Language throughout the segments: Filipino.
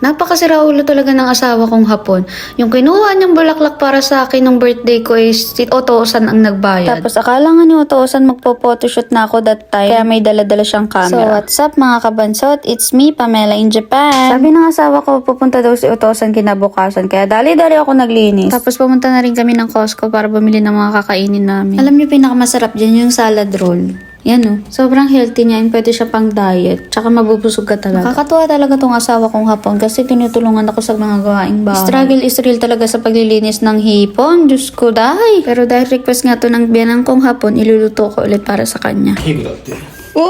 Napakasira ulo talaga ng asawa kong hapon. Yung kinuha niyang bulaklak para sa akin nung birthday ko is si Otto-san ang nagbayad. Tapos akala nga ni Otto-san magpo-photoshoot na ako that time. Kaya may dala-dala siyang camera. So what's up mga kabansot? It's me, Pamela in Japan. Sabi ng asawa ko, pupunta daw si Otto-san kinabukasan. Kaya dali-dali ako naglinis. Tapos pumunta na rin kami ng Costco para bumili ng mga kakainin namin. Alam niyo pinakamasarap dyan yung salad roll. Yan o. Sobrang healthy niya and pwede siya pang diet. Tsaka mabubusog ka talaga. Nakakatuwa talaga tong asawa kong hapon kasi tinutulungan ako sa mga gawaing bahay. Struggle is real talaga sa paglilinis ng hipon. Diyos ko, dahi. Pero dahil request nga to ng biyanang kong hapon, iluluto ko ulit para sa kanya. ヒグだって Oh!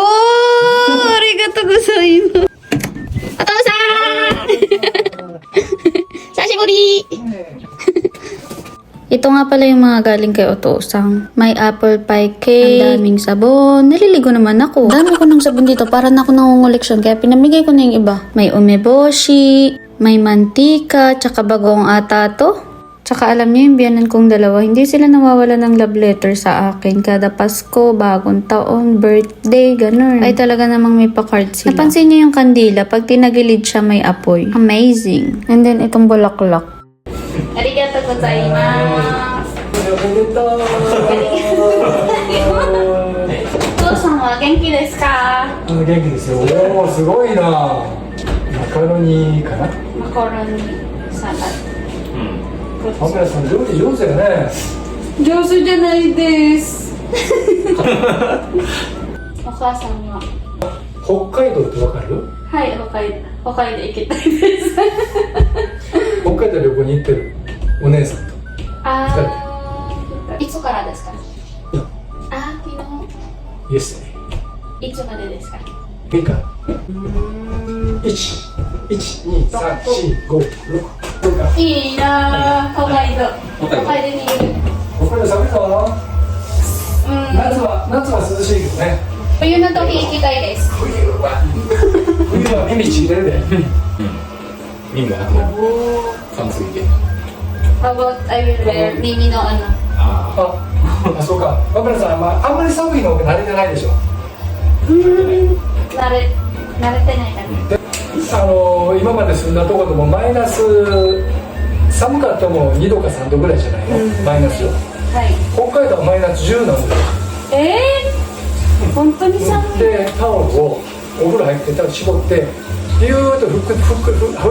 Arigato gozaimasu! Oto-san! Sashiburi! Ito nga pala yung mga galing kay Otto-san. May apple pie cake, ang daming sabon. Naliligo naman ako. Dami ko ng sabon dito para na ako nangungoleksyon kaya pinamigay ko na yung iba. May umeboshi, may mantika, tsaka bagong ata to. Tsaka alam niyo yung biyanan kong dalawa, hindi sila nawawala ng love letter sa akin. Kada Pasko, bagong taon, birthday, ganun. Ay talaga namang may pa-card sila. Napansin niyo yung kandila, pag tinagilid siya may apoy. Amazing. And then itong bulaklak. Arigato gozaimasu. おめでとう Otto-san wa genki desu ka? 元気ですよおおすごいなマカロニかな Macaroni salad. パメラさん料理上手だよね上手じゃないです。お母さんは、北海道ってわかるはい、北海道行きたいです。北海道旅行に行ってるお姉さんといつからですか？昨イエスね日。いつまでですか？ いいか1,2,3,4,5,6いいなぁ、北海道にいる。北海道寒いぞ夏は涼しいけどね冬の時行きたいです。冬は耳ちぎれるで耳がなくなる寒すぎて How about I will wear耳のあそうかパメラさん、あんまり寒いの慣れてないでしょ慣れてないかな。今まで住んだところでもマイナス寒かったも2度か3度ぐらいじゃないの、マイナスよはい。北海道はマイナス10なんだよ本当に寒い。でタオルをお風呂入ってタオル絞ってビューッと振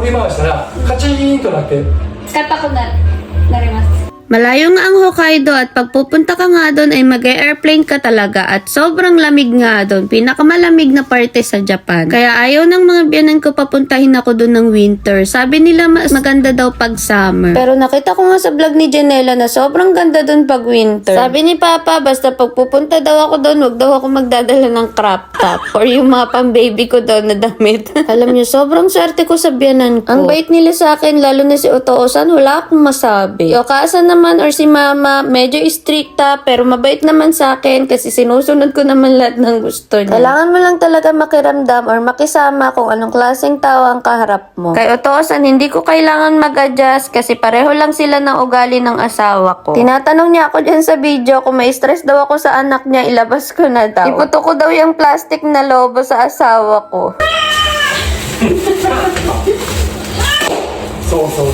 り回したらカチーンとなって 使ったことなります。Malayo nga ang Hokkaido at pag pupunta ka nga doon ay mag-airplane ka talaga at sobrang lamig nga doon. Pinakamalamig na parte sa Japan. Kaya ayaw ng mga biyanan ko papuntahin ako doon ng winter. Sabi nila mas maganda daw pag summer. Pero nakita ko nga sa vlog ni Janela na sobrang ganda doon pag winter. Sabi ni Papa basta pag pupunta daw ako doon wag daw ako magdadala ng crop top or yung mga pang-baby ko doon na damit. Alam niyo sobrang swerte ko sa biyanan ko. Ang bait nila sa akin lalo na si Otto-san wala akong masabi. Yokasan naman or si Mama, medyo stricta pero mabait naman sa akin kasi sinusunod ko naman lahat ng gusto niya. Kailangan mo lang talaga makiramdam or makisama kung anong klaseng tao ang kaharap mo. Kay Otto-san, hindi ko kailangan mag-adjust kasi pareho lang sila ng ugali ng asawa ko. Tinatanong niya ako dyan sa video kung may stress daw ako sa anak niya, ilabas ko na daw. Iputo ko daw yung plastic na lobo sa asawa ko. そうそうね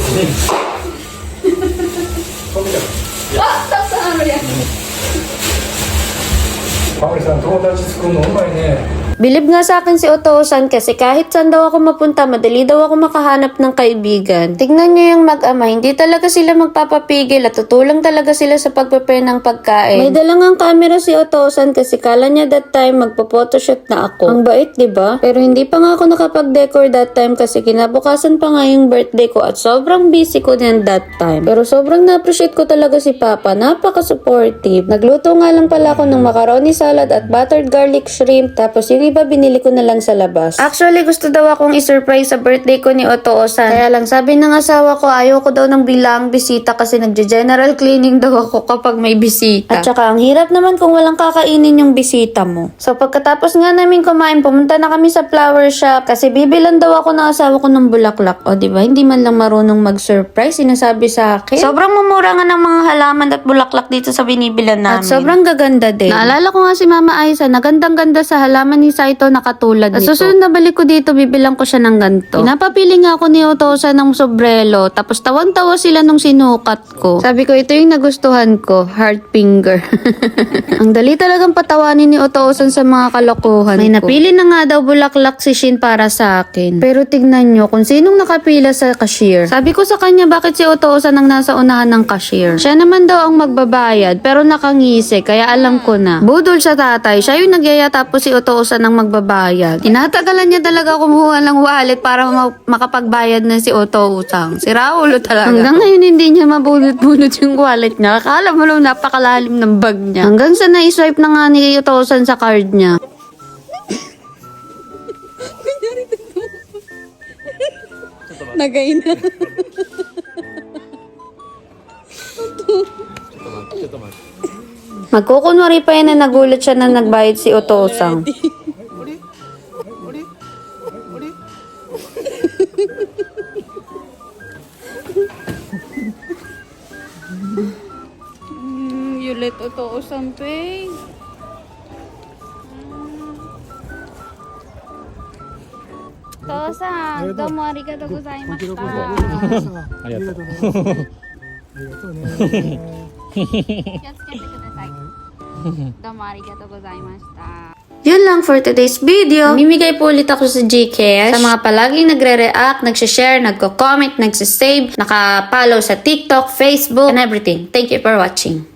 パメラさん友達作るのうまいね Bilib nga sa akin si Otto-san kasi kahit saan daw ako mapunta, madali daw ako makahanap ng kaibigan. Tignan niyo yung mag-ama, hindi talaga sila magpapapigil at tutulong talaga sila sa pag-prepare ng pagkain. May dalangang camera si Otto-san kasi kala niya that time magpo-photoshoot na ako. Ang bait, diba? Pero hindi pa nga ako nakapag-decor that time kasi kinabukasan pa nga yung birthday ko at sobrang busy ko din that time. Pero sobrang na-appreciate ko talaga si Papa, napaka-supportive. Nagluto nga lang pala ako ng macaroni salad at buttered garlic shrimp tapos yung iba binili ko na lang sa labas. Actually, gusto daw akong i-surprise sa birthday ko ni Otto-san. Kaya lang sabi ng asawa ko, ayaw ko daw ng bilang bisita kasi nagje-general cleaning daw ako kapag may bisita. At saka, ang hirap naman kung walang kakainin yung bisita mo. So, pagkatapos nga namin kumain, pumunta na kami sa flower shop kasi bibilan daw ako ng asawa ko ng bulaklak. O, diba? Hindi man lang marunong mag-surprise, sinasabi sa akin. Sobrang mumura nga ng mga halaman at bulaklak dito sa binibilan namin. At sobrang gaganda din. Naalala ko nga si Mama Aiza, nagandang-ganda sa halaman ni Saito na katulad nito. Sa susunod na balik ko dito, bibilang ko siya ng ganito. Pinapapili nga ako ni Otosa ng sombrero, tapos tawang-tawa sila nung sinukat ko. Sabi ko, ito yung nagustuhan ko, heart finger. Ang dali talagang patawanin ni Otosan sa mga kalokohan May napili na nga daw bulaklak si Shin para sa akin. Pero tignan nyo kung sinong nakapila sa cashier. Sabi ko sa kanya, bakit si Otosan ang nasa unahan ng cashier? Siya naman daw ang magbabayad, pero nakangisi, kaya alam ko na. Budol sa tatay, siya yung nagyaya tapos si Otosan ang magbabayad. Tinatagalan niya talaga kumuha ng wallet para makapagbayad na si Otosan. Si Raulo talaga. Hanggang ngayon hindi niya mabunot-bunot yung wallet niya. Akala mo lang napakalalim ng bag niya. Hanggang sa na-swipe na nga ni Otosan sa card niya. Nagay na. Magkukunwari pa yan na nagulat siya na nagbayad si Otosang. You let Otosang pay. Otosang, domo arigatou gozaimashita. ありがとう。気をつけてください。どうもありがとうございました。Yun lang for today's video. Mimigay po ulit ako sa GCash sa mga palaging nagre-react, nagsishare, nagko-comment, nagsisave, nakapollow sa TikTok, Facebook, and everything. Thank you for watching.